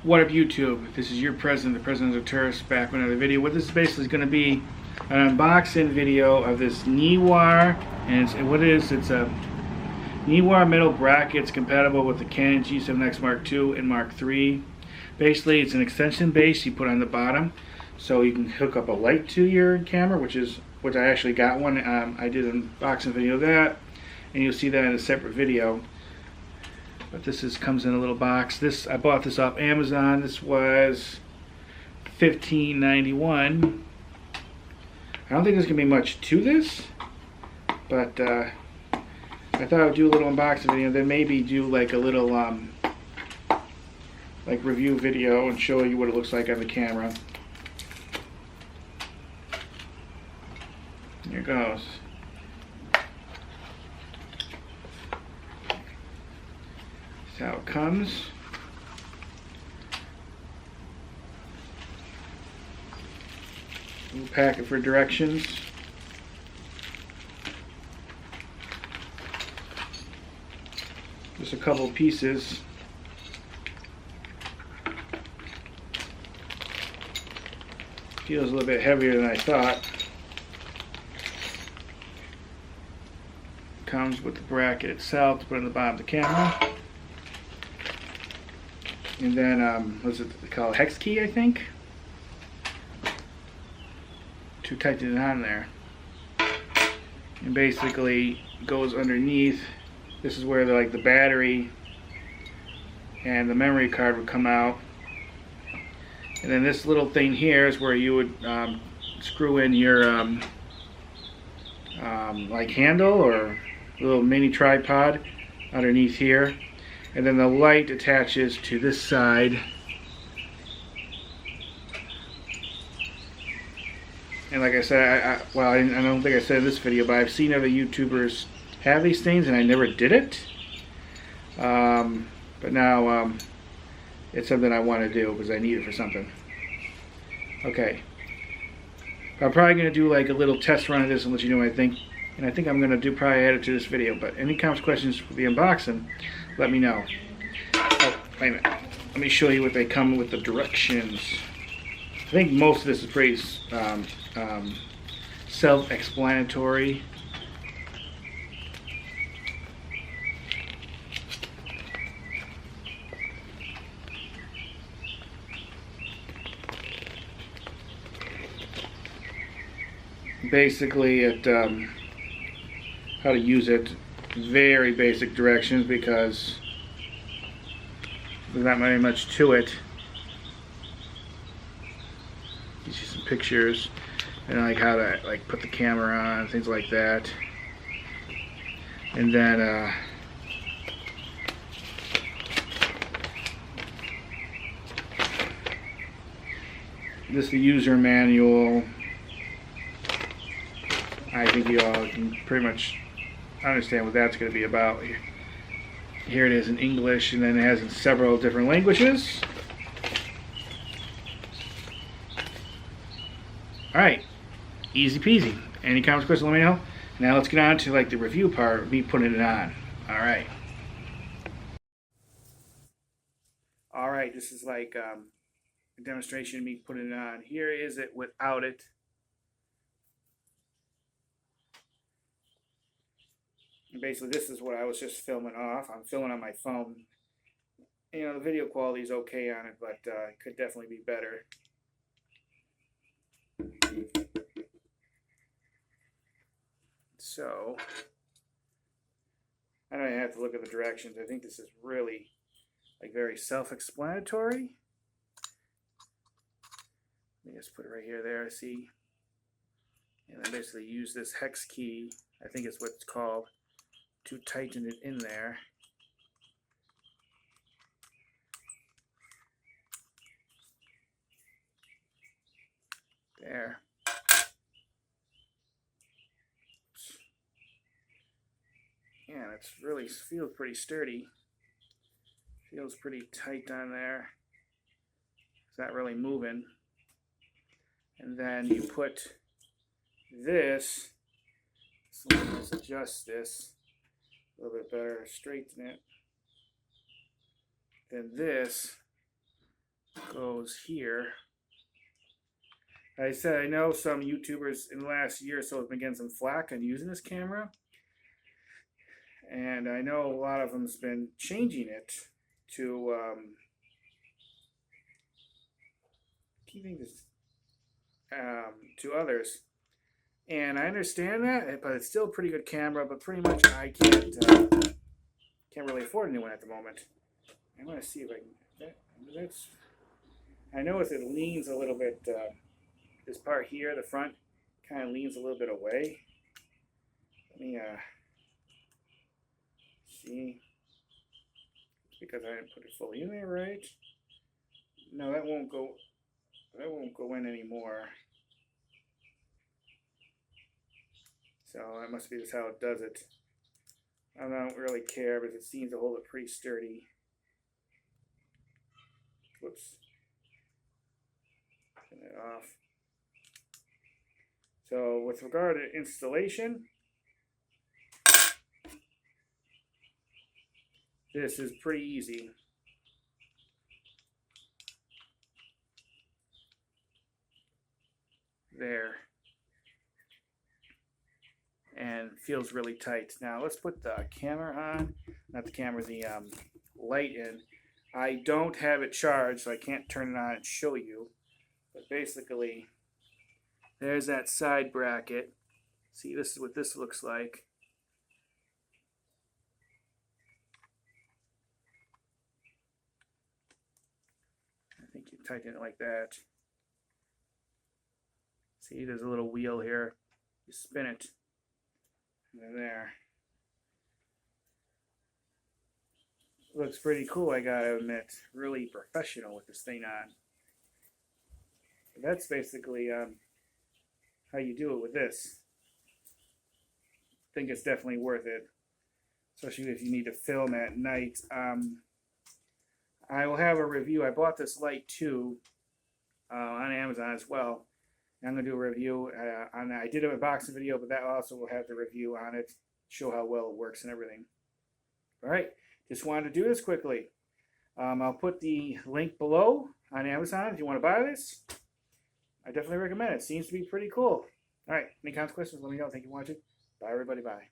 What up YouTube? This is your president, the presidential tourist, back with another video. What this is basically going to be an unboxing video of this Neewer, and it's a Neewer metal bracket. It's compatible with the Canon G7X Mark II and Mark III. Basically, it's an extension base you put on the bottom, so you can hook up a light to your camera, which I actually got one. I did an unboxing video of that, and you'll see that in a separate video. But this comes in a little box. I bought this off Amazon. This was $15.91. I don't think there's gonna be much to this, but I thought I would do a little unboxing video, then maybe do like a little like review video and show you what it looks like on the camera. Here it goes. That's how it comes. Little packet for directions. Just a couple pieces. Feels a little bit heavier than I thought. Comes with the bracket itself to put on the bottom of the camera. And then, what's it called? Hex key, I think? To tighten it on there. And basically goes underneath. This is where the battery and the memory card would come out. And then this little thing here is where you would screw in your like handle or little mini tripod underneath here. And then the light attaches to this side. And like I said, I don't think I said in this video, but I've seen other YouTubers have these things and I never did it. But now it's something I want to do because I need it for something. Okay. I'm probably going to do like a little test run of this and let you know what I think. And I think I'm going to probably add it to this video. But any comments, questions for the unboxing, let me know. Oh, wait a minute. Let me show you what they come with, the directions. I think most of this is pretty self-explanatory. Basically, how to use it, very basic directions because there's not very much to it. Gives you some pictures and like how to put the camera on, things like that. And then this is the user manual. I think you all can pretty much understand what that's going to be about. Here it is in English, and then it has in several different languages. Alright, easy peasy. Any comments, questions, let me know. Now let's get on to the review part of me putting it on. Alright. Alright, this is a demonstration of me putting it on. Here is it without it. Basically, this is what I was just filming off. I'm filming on my phone. You know, the video quality is okay on it, but it could definitely be better. So, I don't even have to look at the directions. I think this is really very self-explanatory. Let me just put it right here, there, see? And then basically use this hex key, I think it's what it's called, to tighten it in there. There. Yeah, it's really feels pretty sturdy. Feels pretty tight on there. It's not really moving. And then you put this. So let's adjust this a little bit better, straighten it. Then this goes here. Like I said, I know some YouTubers in the last year or so have been getting some flack on using this camera. And I know a lot of them's been changing it to keeping this to others. And I understand that, but it's still a pretty good camera. But pretty much I can't really afford a new one at the moment. I want to see if I can. That's. I know if it leans a little bit. This part here, the front, kind of leans a little bit away. Let me see. Because I didn't put it fully in there, right? No, that won't go. That won't go in anymore. So that must be just how it does it. I don't really care, but it seems to hold it pretty sturdy. Whoops. Turn that off. So with regard to installation, this is pretty easy. There. And feels really tight. Now let's put the camera on. Not the camera, the light in. I don't have it charged, so I can't turn it on and show you. But basically, there's that side bracket. See, this is what this looks like. I think you tighten it like that. See, there's a little wheel here. You spin it. And there. Looks pretty cool, I gotta admit. Really professional with this thing on. But that's basically how you do it with this. I think it's definitely worth it, especially if you need to film at night. I will have a review. I bought this light too on Amazon as well. I'm going to do a review on that. I did a unboxing video, but that also will have the review on it, show how well it works and everything. All right, just wanted to do this quickly. I'll put the link below on Amazon if you want to buy this. I definitely recommend it. Seems to be pretty cool. All right, any comments, questions, let me know. Thank you for watching. Bye, everybody. Bye.